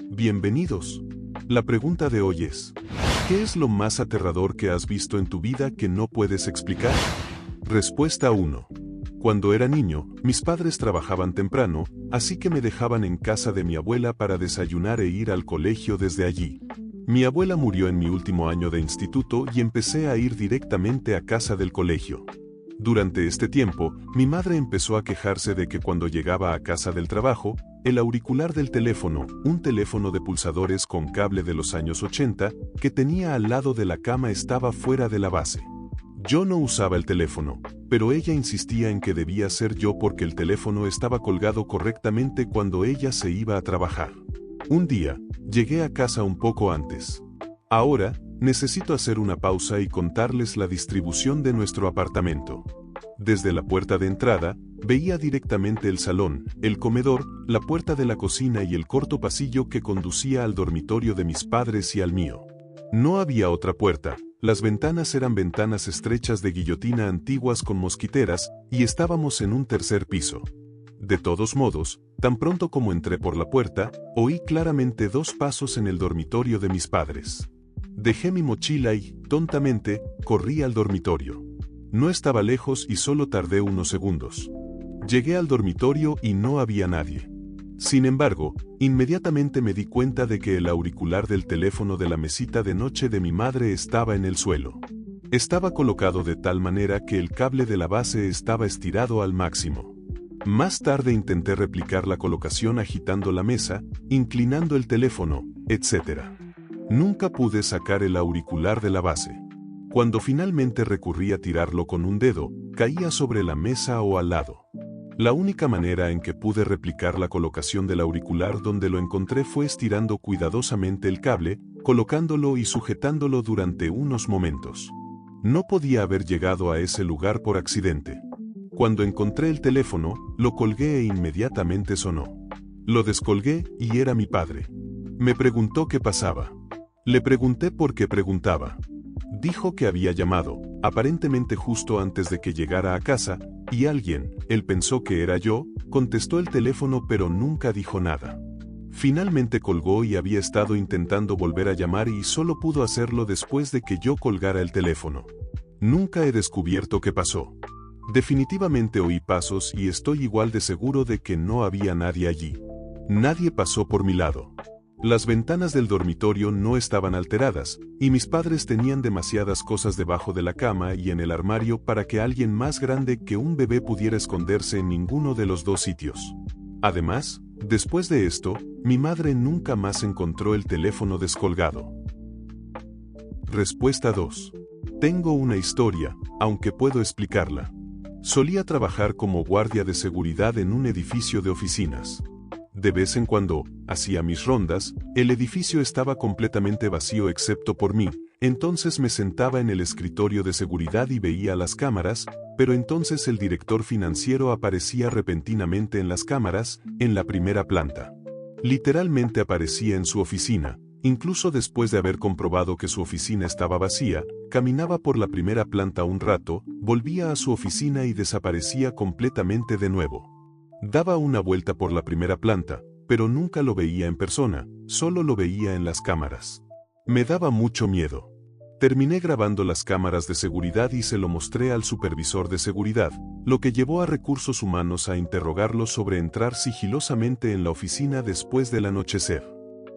Bienvenidos. La pregunta de hoy es, ¿qué es lo más aterrador que has visto en tu vida que no puedes explicar? Respuesta 1. Cuando era niño, mis padres trabajaban temprano, así que me dejaban en casa de mi abuela para desayunar e ir al colegio desde allí. Mi abuela murió en mi último año de instituto y empecé a ir directamente a casa del colegio. Durante este tiempo, mi madre empezó a quejarse de que cuando llegaba a casa del trabajo, el auricular del teléfono, un teléfono de pulsadores con cable de los años 80, que tenía al lado de la cama estaba fuera de la base. Yo no usaba el teléfono, pero ella insistía en que debía ser yo porque el teléfono estaba colgado correctamente cuando ella se iba a trabajar. Un día, llegué a casa un poco antes. Ahora, necesito hacer una pausa y contarles la distribución de nuestro apartamento. Desde la puerta de entrada, veía directamente el salón, el comedor, la puerta de la cocina y el corto pasillo que conducía al dormitorio de mis padres y al mío. No había otra puerta, las ventanas eran ventanas estrechas de guillotina antiguas con mosquiteras, y estábamos en un tercer piso. De todos modos, tan pronto como entré por la puerta, oí claramente 2 pasos en el dormitorio de mis padres. Dejé mi mochila y, tontamente, corrí al dormitorio. No estaba lejos y solo tardé unos segundos. Llegué al dormitorio y no había nadie. Sin embargo, inmediatamente me di cuenta de que el auricular del teléfono de la mesita de noche de mi madre estaba en el suelo. Estaba colocado de tal manera que el cable de la base estaba estirado al máximo. Más tarde intenté replicar la colocación agitando la mesa, inclinando el teléfono, etc. Nunca pude sacar el auricular de la base. Cuando finalmente recurrí a tirarlo con un dedo, caía sobre la mesa o al lado. La única manera en que pude replicar la colocación del auricular donde lo encontré fue estirando cuidadosamente el cable, colocándolo y sujetándolo durante unos momentos. No podía haber llegado a ese lugar por accidente. Cuando encontré el teléfono, lo colgué e inmediatamente sonó. Lo descolgué y era mi padre. Me preguntó qué pasaba. Le pregunté por qué preguntaba. Dijo que había llamado, aparentemente justo antes de que llegara a casa, y alguien, él pensó que era yo, contestó el teléfono pero nunca dijo nada. Finalmente colgó y había estado intentando volver a llamar y solo pudo hacerlo después de que yo colgara el teléfono. Nunca he descubierto qué pasó. Definitivamente oí pasos y estoy igual de seguro de que no había nadie allí. Nadie pasó por mi lado. Las ventanas del dormitorio no estaban alteradas, y mis padres tenían demasiadas cosas debajo de la cama y en el armario para que alguien más grande que un bebé pudiera esconderse en ninguno de los 2 sitios. Además, después de esto, mi madre nunca más encontró el teléfono descolgado. Respuesta 2. Tengo una historia, aunque puedo explicarla. Solía trabajar como guardia de seguridad en un edificio de oficinas. De vez en cuando, hacía mis rondas, el edificio estaba completamente vacío excepto por mí, entonces me sentaba en el escritorio de seguridad y veía las cámaras, pero entonces el director financiero aparecía repentinamente en las cámaras, en la primera planta. Literalmente aparecía en su oficina, incluso después de haber comprobado que su oficina estaba vacía, caminaba por la primera planta un rato, volvía a su oficina y desaparecía completamente de nuevo. Daba una vuelta por la primera planta, pero nunca lo veía en persona, solo lo veía en las cámaras. Me daba mucho miedo. Terminé grabando las cámaras de seguridad y se lo mostré al supervisor de seguridad, lo que llevó a recursos humanos a interrogarlo sobre entrar sigilosamente en la oficina después del anochecer.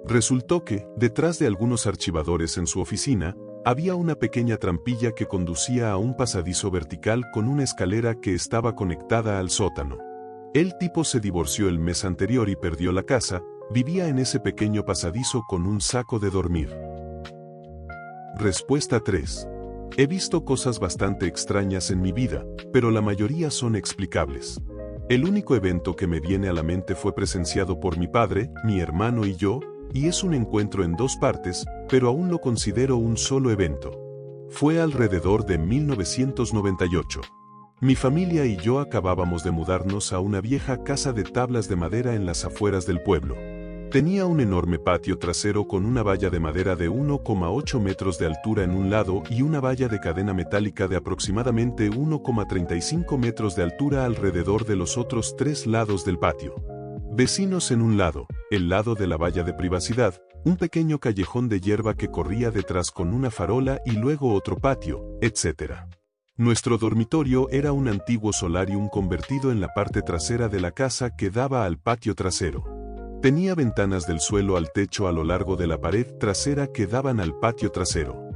Resultó que, detrás de algunos archivadores en su oficina, había una pequeña trampilla que conducía a un pasadizo vertical con una escalera que estaba conectada al sótano. El tipo se divorció el mes anterior y perdió la casa, vivía en ese pequeño pasadizo con un saco de dormir. Respuesta 3. He visto cosas bastante extrañas en mi vida, pero la mayoría son explicables. El único evento que me viene a la mente fue presenciado por mi padre, mi hermano y yo, y es un encuentro en 2 partes, pero aún lo considero un solo evento. Fue alrededor de 1998. Mi familia y yo acabábamos de mudarnos a una vieja casa de tablas de madera en las afueras del pueblo. Tenía un enorme patio trasero con una valla de madera de 1,8 metros de altura en un lado y una valla de cadena metálica de aproximadamente 1,35 metros de altura alrededor de los otros 3 lados del patio. Vecinos en un lado, el lado de la valla de privacidad, un pequeño callejón de hierba que corría detrás con una farola y luego otro patio, etc. Nuestro dormitorio era un antiguo solarium convertido en la parte trasera de la casa que daba al patio trasero. Tenía ventanas del suelo al techo a lo largo de la pared trasera que daban al patio trasero.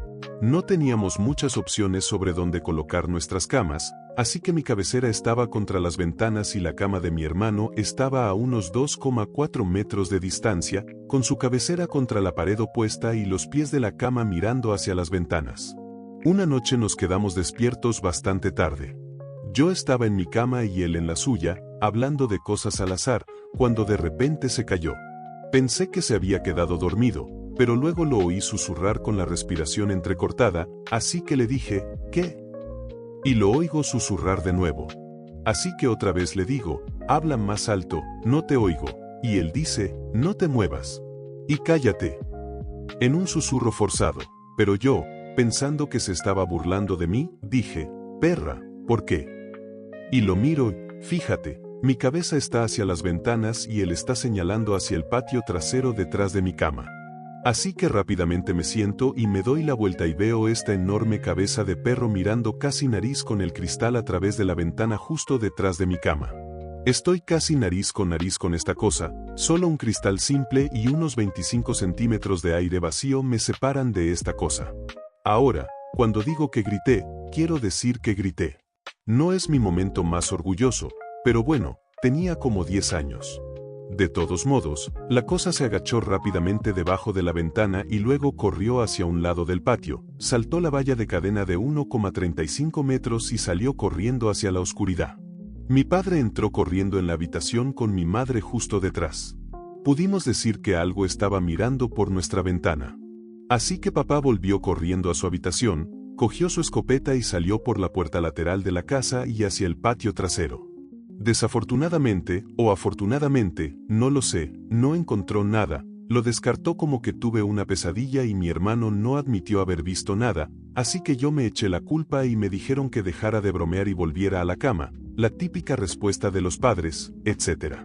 No teníamos muchas opciones sobre dónde colocar nuestras camas, así que mi cabecera estaba contra las ventanas y la cama de mi hermano estaba a unos 2,4 metros de distancia, con su cabecera contra la pared opuesta y los pies de la cama mirando hacia las ventanas. Una noche nos quedamos despiertos bastante tarde. Yo estaba en mi cama y él en la suya, hablando de cosas al azar, cuando de repente se cayó. Pensé que se había quedado dormido, pero luego lo oí susurrar con la respiración entrecortada, así que le dije, ¿qué? Y lo oigo susurrar de nuevo. Así que otra vez le digo, habla más alto, no te oigo, y él dice, no te muevas. Y cállate. En un susurro forzado, pero yo, pensando que se estaba burlando de mí, dije, perra, ¿por qué? Y lo miro, fíjate, mi cabeza está hacia las ventanas y él está señalando hacia el patio trasero detrás de mi cama. Así que rápidamente me siento y me doy la vuelta y veo esta enorme cabeza de perro mirando casi nariz con el cristal a través de la ventana justo detrás de mi cama. Estoy casi nariz con esta cosa, solo un cristal simple y unos 25 centímetros de aire vacío me separan de esta cosa. Ahora, cuando digo que grité, quiero decir que grité. No es mi momento más orgulloso, pero bueno, tenía como 10 años. De todos modos, la cosa se agachó rápidamente debajo de la ventana y luego corrió hacia un lado del patio, saltó la valla de cadena de 1,35 metros y salió corriendo hacia la oscuridad. Mi padre entró corriendo en la habitación con mi madre justo detrás. Pudimos decir que algo estaba mirando por nuestra ventana. Así que papá volvió corriendo a su habitación, cogió su escopeta y salió por la puerta lateral de la casa y hacia el patio trasero. Desafortunadamente, o afortunadamente, no lo sé, no encontró nada, lo descartó como que tuve una pesadilla y mi hermano no admitió haber visto nada, así que yo me eché la culpa y me dijeron que dejara de bromear y volviera a la cama, la típica respuesta de los padres, etc.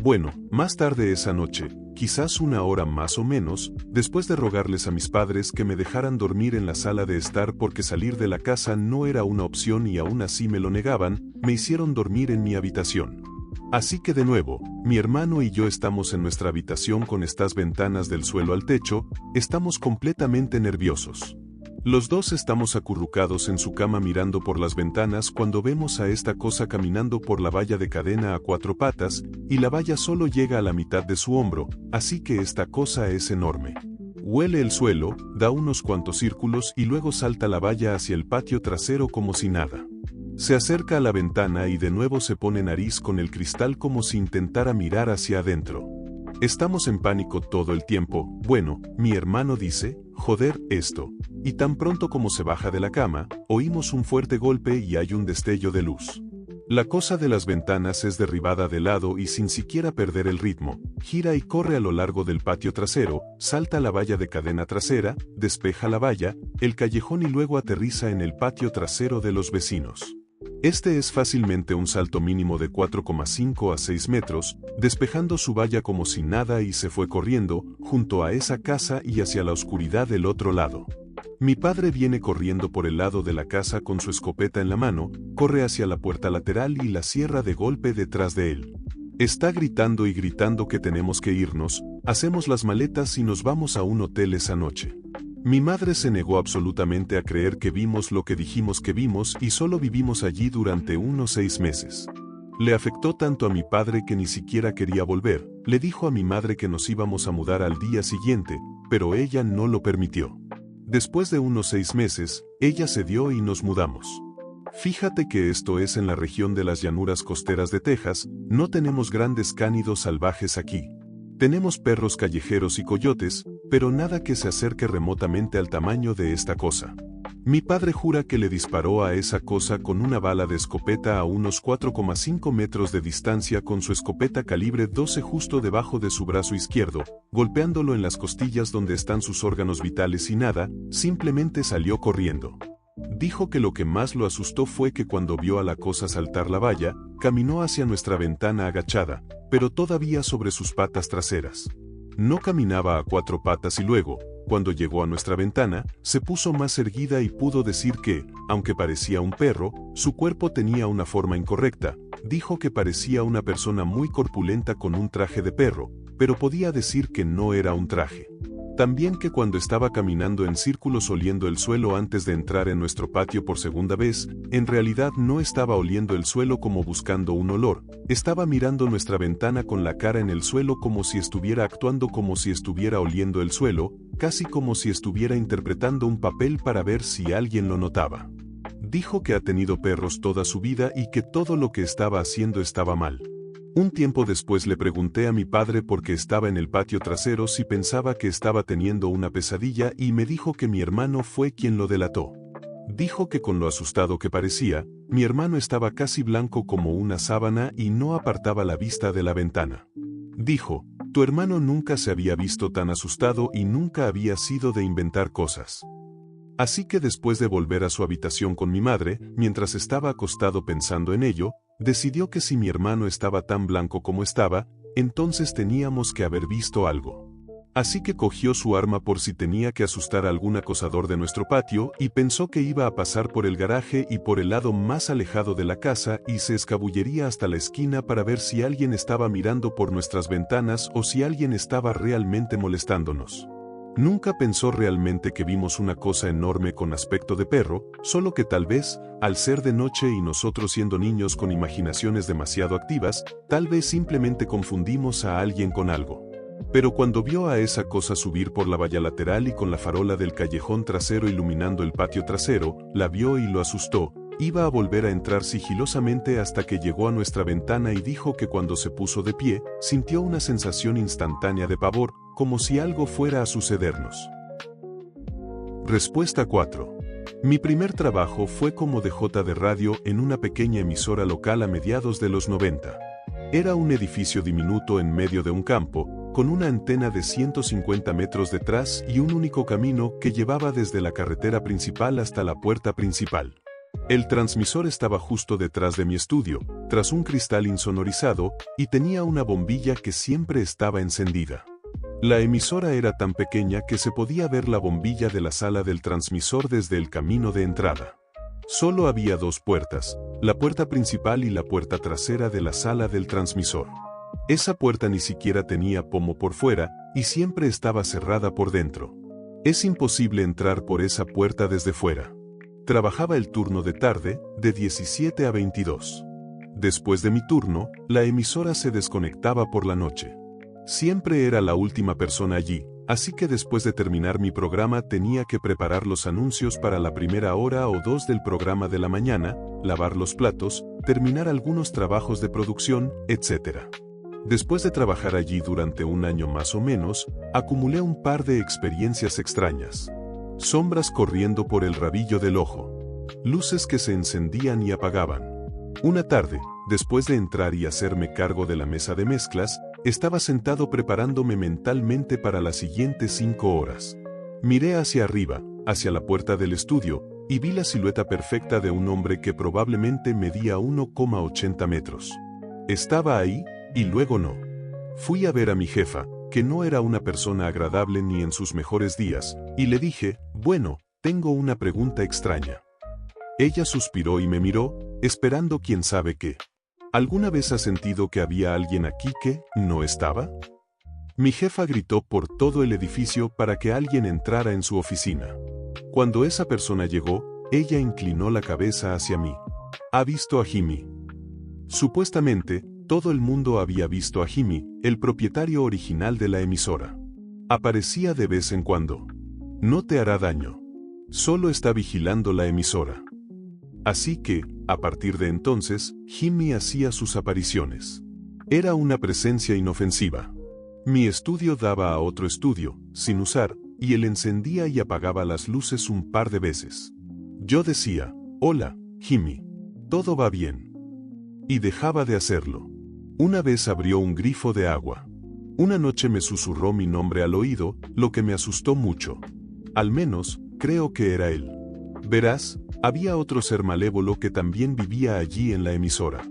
Bueno, más tarde esa noche, quizás una hora más o menos, después de rogarles a mis padres que me dejaran dormir en la sala de estar porque salir de la casa no era una opción y aún así me lo negaban, me hicieron dormir en mi habitación. Así que de nuevo, mi hermano y yo estamos en nuestra habitación con estas ventanas del suelo al techo, estamos completamente nerviosos. Los dos estamos acurrucados en su cama mirando por las ventanas cuando vemos a esta cosa caminando por la valla de cadena a 4 patas, y la valla solo llega a la mitad de su hombro, así que esta cosa es enorme. Huele el suelo, da unos cuantos círculos y luego salta la valla hacia el patio trasero como si nada. Se acerca a la ventana y de nuevo se pone nariz con el cristal como si intentara mirar hacia adentro. Estamos en pánico todo el tiempo, bueno, mi hermano dice, joder, esto. Y tan pronto como se baja de la cama, oímos un fuerte golpe y hay un destello de luz. La cosa de las ventanas es derribada de lado y sin siquiera perder el ritmo, gira y corre a lo largo del patio trasero, salta la valla de cadena trasera, despeja la valla, el callejón y luego aterriza en el patio trasero de los vecinos. Este es fácilmente un salto mínimo de 4,5 a 6 metros, despejando su valla como si nada y se fue corriendo, junto a esa casa y hacia la oscuridad del otro lado. Mi padre viene corriendo por el lado de la casa con su escopeta en la mano, corre hacia la puerta lateral y la cierra de golpe detrás de él. Está gritando y gritando que tenemos que irnos, hacemos las maletas y nos vamos a un hotel esa noche. Mi madre se negó absolutamente a creer que vimos lo que dijimos que vimos y solo vivimos allí durante unos 6 meses. Le afectó tanto a mi padre que ni siquiera quería volver, le dijo a mi madre que nos íbamos a mudar al día siguiente, pero ella no lo permitió. Después de unos 6 meses, ella cedió y nos mudamos. Fíjate que esto es en la región de las llanuras costeras de Texas, no tenemos grandes cánidos salvajes aquí. Tenemos perros callejeros y coyotes, pero nada que se acerque remotamente al tamaño de esta cosa. Mi padre jura que le disparó a esa cosa con una bala de escopeta a unos 4,5 metros de distancia con su escopeta calibre 12 justo debajo de su brazo izquierdo, golpeándolo en las costillas donde están sus órganos vitales y nada, simplemente salió corriendo. Dijo que lo que más lo asustó fue que cuando vio a la cosa saltar la valla, caminó hacia nuestra ventana agachada, pero todavía sobre sus patas traseras. No caminaba a cuatro patas y luego, cuando llegó a nuestra ventana, se puso más erguida y pudo decir que, aunque parecía un perro, su cuerpo tenía una forma incorrecta. Dijo que parecía una persona muy corpulenta con un traje de perro, pero podía decir que no era un traje. También que cuando estaba caminando en círculos oliendo el suelo antes de entrar en nuestro patio por segunda vez, en realidad no estaba oliendo el suelo como buscando un olor, estaba mirando nuestra ventana con la cara en el suelo como si estuviera actuando como si estuviera oliendo el suelo, casi como si estuviera interpretando un papel para ver si alguien lo notaba. Dijo que ha tenido perros toda su vida y que todo lo que estaba haciendo estaba mal. Un tiempo después le pregunté a mi padre por qué estaba en el patio trasero si pensaba que estaba teniendo una pesadilla y me dijo que mi hermano fue quien lo delató. Dijo que con lo asustado que parecía, mi hermano estaba casi blanco como una sábana y no apartaba la vista de la ventana. Dijo, tu hermano nunca se había visto tan asustado y nunca había sido de inventar cosas. Así que después de volver a su habitación con mi madre, mientras estaba acostado pensando en ello, decidió que si mi hermano estaba tan blanco como estaba, entonces teníamos que haber visto algo. Así que cogió su arma por si tenía que asustar a algún acosador de nuestro patio y pensó que iba a pasar por el garaje y por el lado más alejado de la casa y se escabullería hasta la esquina para ver si alguien estaba mirando por nuestras ventanas o si alguien estaba realmente molestándonos. Nunca pensó realmente que vimos una cosa enorme con aspecto de perro, solo que tal vez, al ser de noche y nosotros siendo niños con imaginaciones demasiado activas, tal vez simplemente confundimos a alguien con algo. Pero cuando vio a esa cosa subir por la valla lateral y con la farola del callejón trasero iluminando el patio trasero, la vio y lo asustó. Iba a volver a entrar sigilosamente hasta que llegó a nuestra ventana y dijo que cuando se puso de pie, sintió una sensación instantánea de pavor, como si algo fuera a sucedernos. Respuesta 4. Mi primer trabajo fue como DJ de radio en una pequeña emisora local a mediados de los 90. Era un edificio diminuto en medio de un campo, con una antena de 150 metros detrás y un único camino que llevaba desde la carretera principal hasta la puerta principal. El transmisor estaba justo detrás de mi estudio, tras un cristal insonorizado, y tenía una bombilla que siempre estaba encendida. La emisora era tan pequeña que se podía ver la bombilla de la sala del transmisor desde el camino de entrada. Solo había dos puertas, la puerta principal y la puerta trasera de la sala del transmisor. Esa puerta ni siquiera tenía pomo por fuera, y siempre estaba cerrada por dentro. Es imposible entrar por esa puerta desde fuera. Trabajaba el turno de tarde, de 17 a 22. Después de mi turno, la emisora se desconectaba por la noche. Siempre era la última persona allí, así que después de terminar mi programa tenía que preparar los anuncios para la primera hora o dos del programa de la mañana, lavar los platos, terminar algunos trabajos de producción, etc. Después de trabajar allí durante un año más o menos, acumulé un par de experiencias extrañas. Sombras corriendo por el rabillo del ojo. Luces que se encendían y apagaban. Una tarde, después de entrar y hacerme cargo de la mesa de mezclas, estaba sentado preparándome mentalmente para las siguientes 5 horas. Miré hacia arriba, hacia la puerta del estudio, y vi la silueta perfecta de un hombre que probablemente medía 1,80 metros. Estaba ahí, y luego no. Fui a ver a mi jefa, que no era una persona agradable ni en sus mejores días, y le dije, bueno, tengo una pregunta extraña. Ella suspiró y me miró, esperando quién sabe qué. ¿Alguna vez has sentido que había alguien aquí que no estaba? Mi jefa gritó por todo el edificio para que alguien entrara en su oficina. Cuando esa persona llegó, ella inclinó la cabeza hacia mí. ¿Ha visto a Jimmy? Supuestamente, todo el mundo había visto a Jimmy, el propietario original de la emisora. Aparecía de vez en cuando. No te hará daño. Solo está vigilando la emisora. Así que, a partir de entonces, Jimmy hacía sus apariciones. Era una presencia inofensiva. Mi estudio daba a otro estudio, sin usar, y él encendía y apagaba las luces un par de veces. Yo decía, hola, Jimmy. Todo va bien. Y dejaba de hacerlo. Una vez abrió un grifo de agua. Una noche me susurró mi nombre al oído, lo que me asustó mucho. Al menos, creo que era él. Verás, Había otro ser malévolo que también vivía allí en la emisora.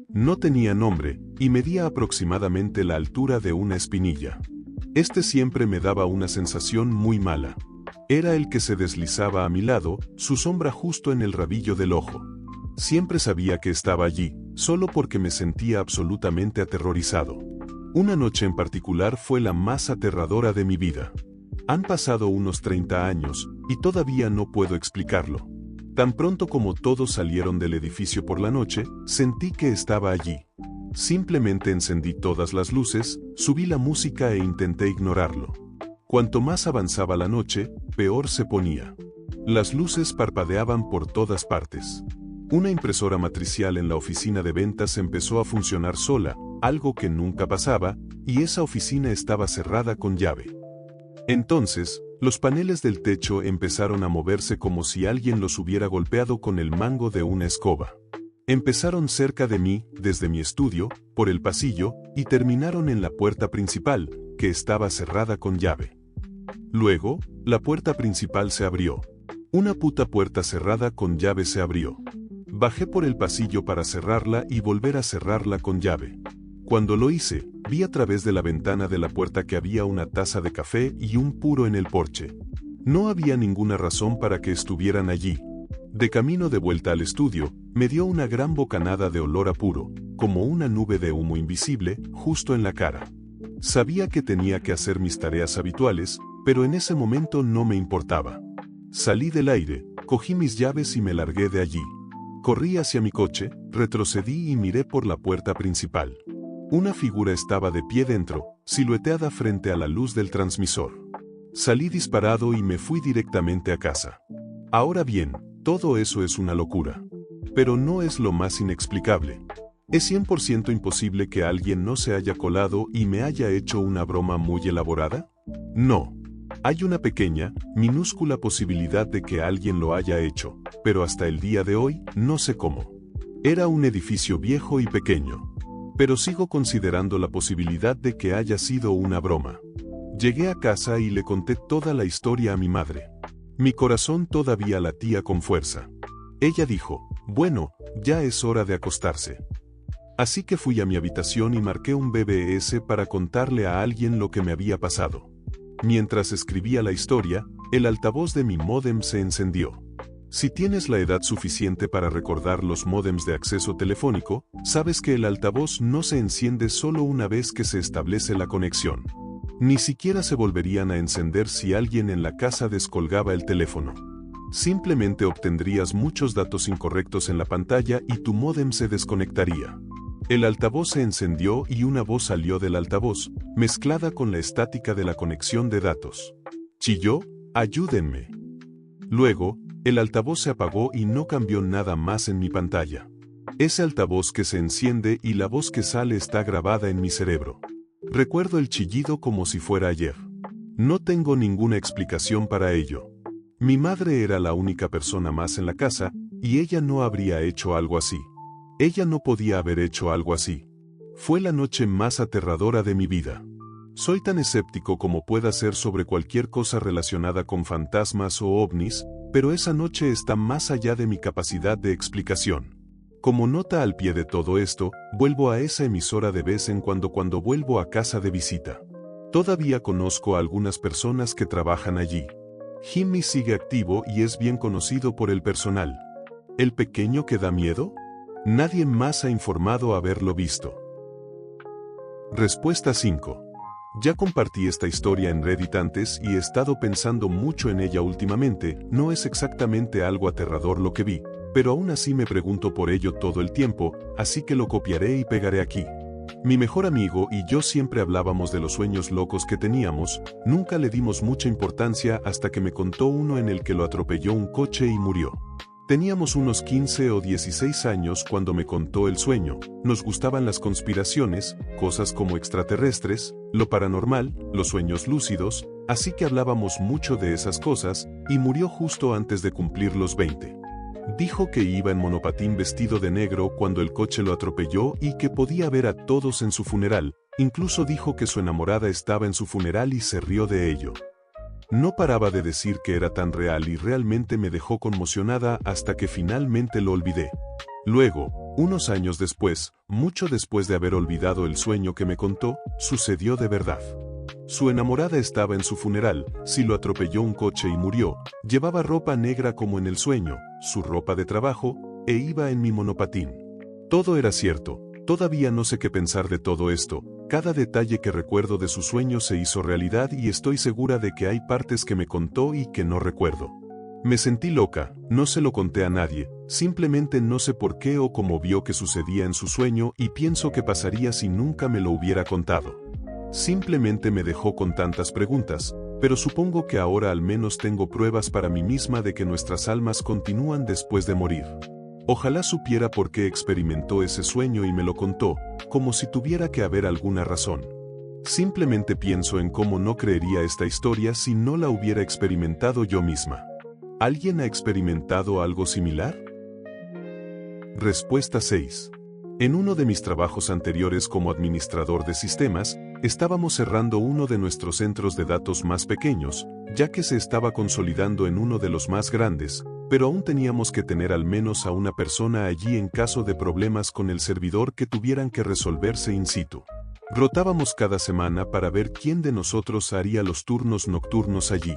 No tenía nombre, y medía aproximadamente la altura de una espinilla. Este siempre me daba una sensación muy mala. Era el que se deslizaba a mi lado, su sombra justo en el rabillo del ojo. Siempre sabía que estaba allí, solo porque me sentía absolutamente aterrorizado. Una noche en particular fue la más aterradora de mi vida. Han pasado unos 30 años, y todavía no puedo explicarlo. Tan pronto como todos salieron del edificio por la noche, sentí que estaba allí. Simplemente encendí todas las luces, subí la música e intenté ignorarlo. Cuanto más avanzaba la noche, peor se ponía. Las luces parpadeaban por todas partes. Una impresora matricial en la oficina de ventas empezó a funcionar sola, algo que nunca pasaba, y esa oficina estaba cerrada con llave. Entonces, los paneles del techo empezaron a moverse como si alguien los hubiera golpeado con el mango de una escoba. Empezaron cerca de mí, desde mi estudio, por el pasillo, y terminaron en la puerta principal, que estaba cerrada con llave. Luego, la puerta principal se abrió. Una puta puerta cerrada con llave se abrió. Bajé por el pasillo para cerrarla y volver a cerrarla con llave. Cuando lo hice, vi a través de la ventana de la puerta que había una taza de café y un puro en el porche. No había ninguna razón para que estuvieran allí. De camino de vuelta al estudio, me dio una gran bocanada de olor a puro, como una nube de humo invisible, justo en la cara. Sabía que tenía que hacer mis tareas habituales, pero en ese momento no me importaba. Salí del aire, cogí mis llaves y me largué de allí. Corrí hacia mi coche, retrocedí y miré por la puerta principal. Una figura estaba de pie dentro, silueteada frente a la luz del transmisor. Salí disparado y me fui directamente a casa. Ahora bien, todo eso es una locura. Pero no es lo más inexplicable. ¿Es 100% imposible que alguien no se haya colado y me haya hecho una broma muy elaborada? No. Hay una pequeña, minúscula posibilidad de que alguien lo haya hecho, pero hasta el día de hoy, no sé cómo. Era un edificio viejo y pequeño. Pero sigo considerando la posibilidad de que haya sido una broma. Llegué a casa y le conté toda la historia a mi madre. Mi corazón todavía latía con fuerza. Ella dijo, bueno, ya es hora de acostarse. Así que fui a mi habitación y marqué un BBS para contarle a alguien lo que me había pasado. Mientras escribía la historia, el altavoz de mi módem se encendió. Si tienes la edad suficiente para recordar los módems de acceso telefónico, sabes que el altavoz no se enciende solo una vez que se establece la conexión. Ni siquiera se volverían a encender si alguien en la casa descolgaba el teléfono. Simplemente obtendrías muchos datos incorrectos en la pantalla y tu módem se desconectaría. El altavoz se encendió y una voz salió del altavoz, mezclada con la estática de la conexión de datos. Chilló, ayúdenme. Luego, el altavoz se apagó y no cambió nada más en mi pantalla. Ese altavoz que se enciende y la voz que sale está grabada en mi cerebro. Recuerdo el chillido como si fuera ayer. No tengo ninguna explicación para ello. Mi madre era la única persona más en la casa, y ella no habría hecho algo así. Ella no podía haber hecho algo así. Fue la noche más aterradora de mi vida. Soy tan escéptico como pueda ser sobre cualquier cosa relacionada con fantasmas o ovnis, pero esa noche está más allá de mi capacidad de explicación. Como nota al pie de todo esto, vuelvo a esa emisora de vez en cuando vuelvo a casa de visita. Todavía conozco a algunas personas que trabajan allí. Jimmy sigue activo y es bien conocido por el personal. ¿El pequeño que da miedo? Nadie más ha informado haberlo visto. Respuesta 5. Ya compartí esta historia en Reddit antes y he estado pensando mucho en ella últimamente. No es exactamente algo aterrador lo que vi, pero aún así me pregunto por ello todo el tiempo, así que lo copiaré y pegaré aquí. Mi mejor amigo y yo siempre hablábamos de los sueños locos que teníamos, nunca le dimos mucha importancia hasta que me contó uno en el que lo atropelló un coche y murió. Teníamos unos 15 o 16 años cuando me contó el sueño. Nos gustaban las conspiraciones, cosas como extraterrestres, lo paranormal, los sueños lúcidos, así que hablábamos mucho de esas cosas, y murió justo antes de cumplir los 20. Dijo que iba en monopatín vestido de negro cuando el coche lo atropelló y que podía ver a todos en su funeral, incluso dijo que su enamorada estaba en su funeral y se rió de ello. No paraba de decir que era tan real y realmente me dejó conmocionada hasta que finalmente lo olvidé. Luego, unos años después, mucho después de haber olvidado el sueño que me contó, sucedió de verdad. Su enamorada estaba en su funeral, si lo atropelló un coche y murió, llevaba ropa negra como en el sueño, su ropa de trabajo, e iba en mi monopatín. Todo era cierto, todavía no sé qué pensar de todo esto, cada detalle que recuerdo de su sueño se hizo realidad y estoy segura de que hay partes que me contó y que no recuerdo. Me sentí loca, no se lo conté a nadie, simplemente no sé por qué o cómo vio que sucedía en su sueño y pienso que pasaría si nunca me lo hubiera contado. Simplemente me dejó con tantas preguntas, pero supongo que ahora al menos tengo pruebas para mí misma de que nuestras almas continúan después de morir. Ojalá supiera por qué experimentó ese sueño y me lo contó, como si tuviera que haber alguna razón. Simplemente pienso en cómo no creería esta historia si no la hubiera experimentado yo misma. ¿Alguien ha experimentado algo similar? Respuesta 6. En uno de mis trabajos anteriores como administrador de sistemas, estábamos cerrando uno de nuestros centros de datos más pequeños, ya que se estaba consolidando en uno de los más grandes, pero aún teníamos que tener al menos a una persona allí en caso de problemas con el servidor que tuvieran que resolverse in situ. Rotábamos cada semana para ver quién de nosotros haría los turnos nocturnos allí.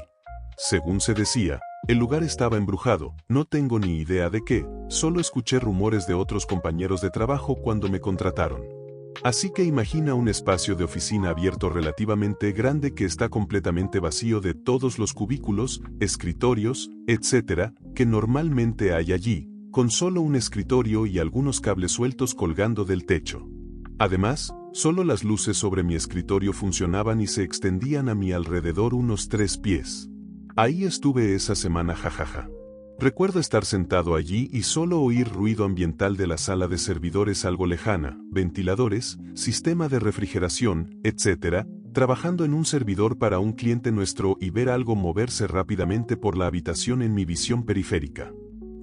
Según se decía, el lugar estaba embrujado, no tengo ni idea de qué, solo escuché rumores de otros compañeros de trabajo cuando me contrataron. Así que imagina un espacio de oficina abierto relativamente grande que está completamente vacío de todos los cubículos, escritorios, etc., que normalmente hay allí, con solo un escritorio y algunos cables sueltos colgando del techo. Además, solo las luces sobre mi escritorio funcionaban y se extendían a mi alrededor unos 3 pies. Ahí estuve esa semana jajaja. Recuerdo estar sentado allí y solo oír ruido ambiental de la sala de servidores algo lejana, ventiladores, sistema de refrigeración, etc., trabajando en un servidor para un cliente nuestro y ver algo moverse rápidamente por la habitación en mi visión periférica.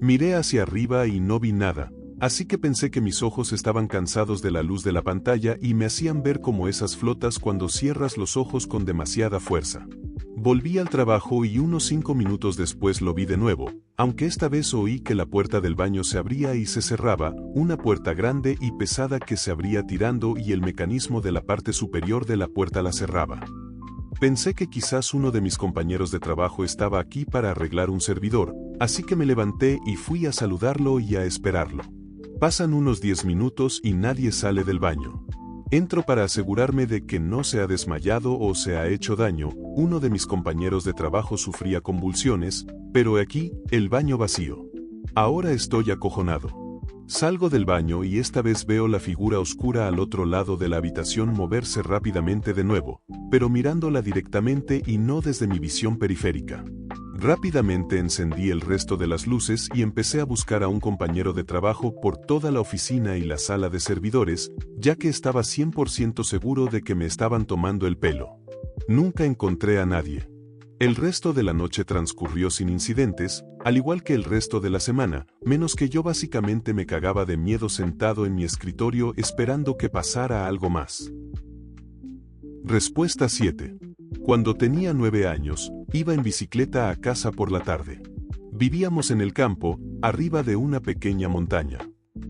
Miré hacia arriba y no vi nada, así que pensé que mis ojos estaban cansados de la luz de la pantalla y me hacían ver como esas flotas cuando cierras los ojos con demasiada fuerza. Volví al trabajo y unos 5 minutos después lo vi de nuevo, aunque esta vez oí que la puerta del baño se abría y se cerraba, una puerta grande y pesada que se abría tirando y el mecanismo de la parte superior de la puerta la cerraba. Pensé que quizás uno de mis compañeros de trabajo estaba aquí para arreglar un servidor, así que me levanté y fui a saludarlo y a esperarlo. Pasan unos 10 minutos y nadie sale del baño. Entro para asegurarme de que no se ha desmayado o se ha hecho daño, uno de mis compañeros de trabajo sufría convulsiones, pero aquí, el baño vacío. Ahora estoy acojonado. Salgo del baño y esta vez veo la figura oscura al otro lado de la habitación moverse rápidamente de nuevo, pero mirándola directamente y no desde mi visión periférica. Rápidamente encendí el resto de las luces y empecé a buscar a un compañero de trabajo por toda la oficina y la sala de servidores, ya que estaba 100% seguro de que me estaban tomando el pelo. Nunca encontré a nadie. El resto de la noche transcurrió sin incidentes, al igual que el resto de la semana, menos que yo básicamente me cagaba de miedo sentado en mi escritorio esperando que pasara algo más. Respuesta 7. Cuando tenía 9 años, iba en bicicleta a casa por la tarde. Vivíamos en el campo, arriba de una pequeña montaña.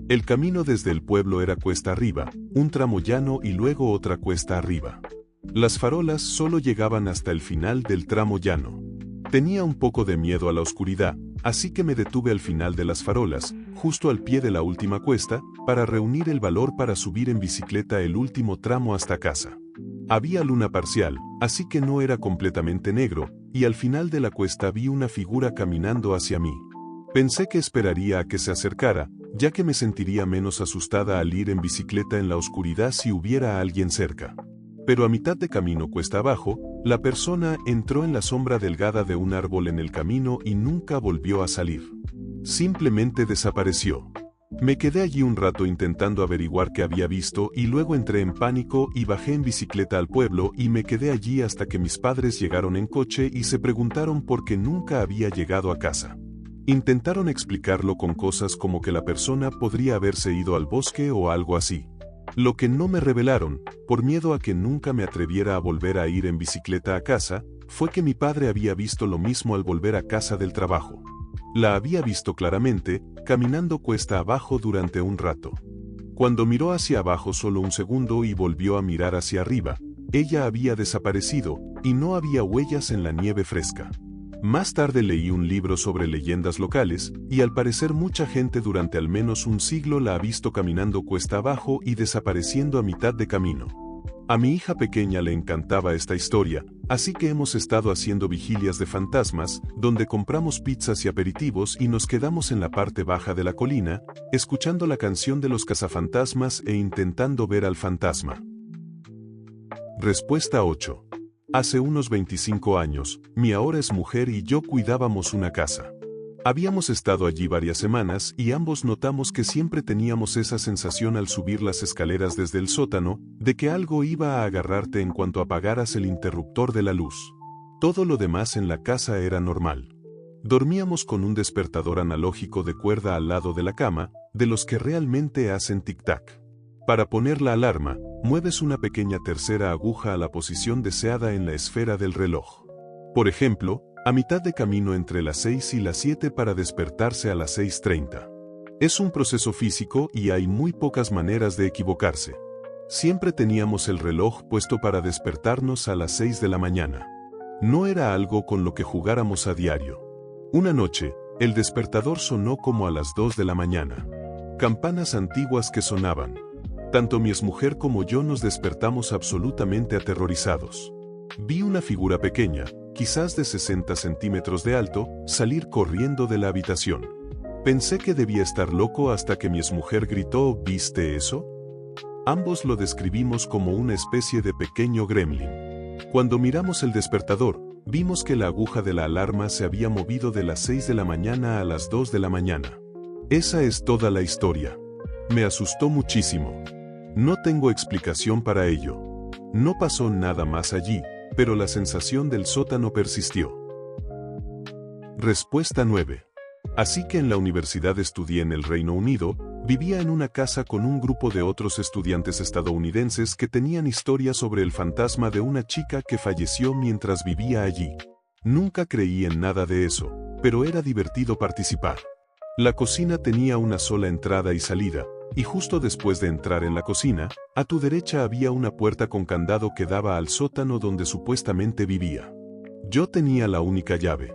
El camino desde el pueblo era cuesta arriba, un tramo llano y luego otra cuesta arriba. Las farolas solo llegaban hasta el final del tramo llano. Tenía un poco de miedo a la oscuridad, así que me detuve al final de las farolas, justo al pie de la última cuesta, para reunir el valor para subir en bicicleta el último tramo hasta casa. Había luna parcial, así que no era completamente negro, y al final de la cuesta vi una figura caminando hacia mí. Pensé que esperaría a que se acercara, ya que me sentiría menos asustada al ir en bicicleta en la oscuridad si hubiera alguien cerca. Pero a mitad de camino cuesta abajo, la persona entró en la sombra delgada de un árbol en el camino y nunca volvió a salir. Simplemente desapareció. Me quedé allí un rato intentando averiguar qué había visto y luego entré en pánico y bajé en bicicleta al pueblo y me quedé allí hasta que mis padres llegaron en coche y se preguntaron por qué nunca había llegado a casa. Intentaron explicarlo con cosas como que la persona podría haberse ido al bosque o algo así. Lo que no me revelaron, por miedo a que nunca me atreviera a volver a ir en bicicleta a casa, fue que mi padre había visto lo mismo al volver a casa del trabajo. La había visto claramente, caminando cuesta abajo durante un rato. Cuando miró hacia abajo solo un segundo y volvió a mirar hacia arriba, ella había desaparecido, y no había huellas en la nieve fresca. Más tarde leí un libro sobre leyendas locales, y al parecer mucha gente durante al menos un siglo la ha visto caminando cuesta abajo y desapareciendo a mitad de camino. A mi hija pequeña le encantaba esta historia, así que hemos estado haciendo vigilias de fantasmas, donde compramos pizzas y aperitivos y nos quedamos en la parte baja de la colina, escuchando la canción de los cazafantasmas e intentando ver al fantasma. Respuesta 8. Hace unos 25 años, mi ahora es mujer y yo cuidábamos una casa. Habíamos estado allí varias semanas y ambos notamos que siempre teníamos esa sensación al subir las escaleras desde el sótano, de que algo iba a agarrarte en cuanto apagaras el interruptor de la luz. Todo lo demás en la casa era normal. Dormíamos con un despertador analógico de cuerda al lado de la cama, de los que realmente hacen tic-tac. Para poner la alarma, mueves una pequeña tercera aguja a la posición deseada en la esfera del reloj. Por ejemplo, a mitad de camino entre las 6 y las 7 para despertarse a las 6:30. Es un proceso físico y hay muy pocas maneras de equivocarse. Siempre teníamos el reloj puesto para despertarnos a las 6 de la mañana. No era algo con lo que jugáramos a diario. Una noche, el despertador sonó como a las 2 de la mañana. Campanas antiguas que sonaban. Tanto mi exmujer como yo nos despertamos absolutamente aterrorizados. Vi una figura pequeña, quizás de 60 centímetros de alto, salir corriendo de la habitación. Pensé que debía estar loco hasta que mi exmujer gritó, ¿viste eso? Ambos lo describimos como una especie de pequeño gremlin. Cuando miramos el despertador, vimos que la aguja de la alarma se había movido de las 6 de la mañana a las 2 de la mañana. Esa es toda la historia. Me asustó muchísimo. No tengo explicación para ello. No pasó nada más allí, pero la sensación del sótano persistió. Respuesta 9. Así que en la universidad estudié en el Reino Unido, vivía en una casa con un grupo de otros estudiantes estadounidenses que tenían historias sobre el fantasma de una chica que falleció mientras vivía allí. Nunca creí en nada de eso, pero era divertido participar. La cocina tenía una sola entrada y salida, y justo después de entrar en la cocina, a tu derecha había una puerta con candado que daba al sótano donde supuestamente vivía. Yo tenía la única llave.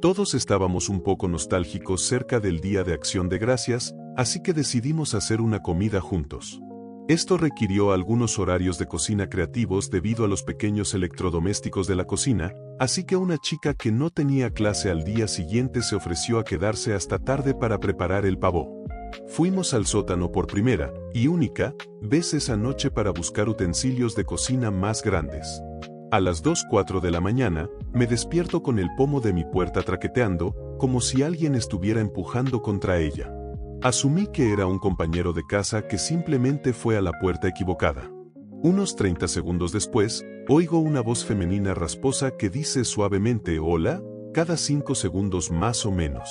Todos estábamos un poco nostálgicos cerca del Día de Acción de Gracias, así que decidimos hacer una comida juntos. Esto requirió algunos horarios de cocina creativos debido a los pequeños electrodomésticos de la cocina, así que una chica que no tenía clase al día siguiente se ofreció a quedarse hasta tarde para preparar el pavo. Fuimos al sótano por primera, y única, vez esa noche para buscar utensilios de cocina más grandes. A las 2:04 de la mañana, me despierto con el pomo de mi puerta traqueteando, como si alguien estuviera empujando contra ella. Asumí que era un compañero de casa que simplemente fue a la puerta equivocada. Unos 30 segundos después, oigo una voz femenina rasposa que dice suavemente «Hola», cada 5 segundos más o menos.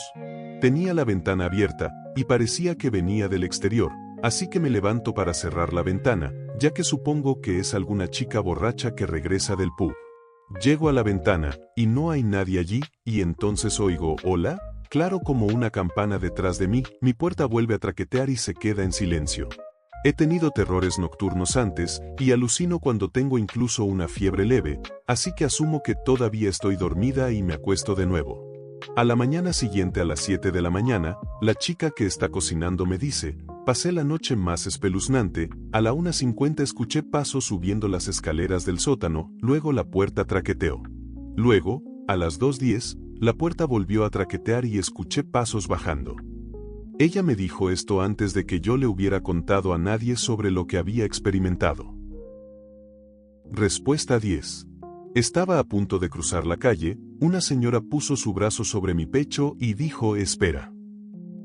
Tenía la ventana abierta, y parecía que venía del exterior, así que me levanto para cerrar la ventana, ya que supongo que es alguna chica borracha que regresa del pub. Llego a la ventana, y no hay nadie allí, y entonces oigo «¿Hola?», claro como una campana detrás de mí, mi puerta vuelve a traquetear y se queda en silencio. He tenido terrores nocturnos antes, y alucino cuando tengo incluso una fiebre leve, así que asumo que todavía estoy dormida y me acuesto de nuevo. A la mañana siguiente a las 7 de la mañana, la chica que está cocinando me dice, pasé la noche más espeluznante, a la 1:50 escuché pasos subiendo las escaleras del sótano, luego la puerta traqueteó. Luego, a las 2:10, la puerta volvió a traquetear y escuché pasos bajando. Ella me dijo esto antes de que yo le hubiera contado a nadie sobre lo que había experimentado. Respuesta 10. Estaba a punto de cruzar la calle, una señora puso su brazo sobre mi pecho y dijo «Espera».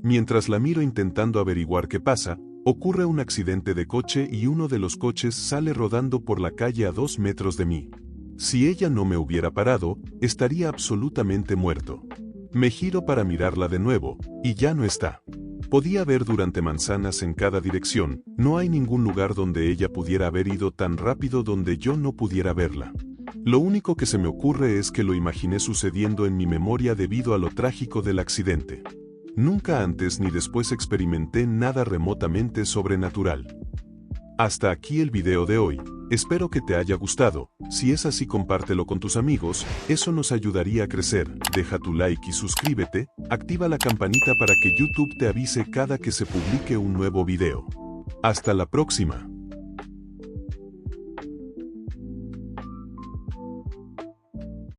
Mientras la miro intentando averiguar qué pasa, ocurre un accidente de coche y uno de los coches sale rodando por la calle a 2 metros de mí. Si ella no me hubiera parado, estaría absolutamente muerto. Me giro para mirarla de nuevo, y ya no está. Podía ver durante manzanas en cada dirección, no hay ningún lugar donde ella pudiera haber ido tan rápido donde yo no pudiera verla. Lo único que se me ocurre es que lo imaginé sucediendo en mi memoria debido a lo trágico del accidente. Nunca antes ni después experimenté nada remotamente sobrenatural. Hasta aquí el video de hoy. Espero que te haya gustado. Si es así, compártelo con tus amigos, eso nos ayudaría a crecer. Deja tu like y suscríbete, activa la campanita para que YouTube te avise cada que se publique un nuevo video. Hasta la próxima.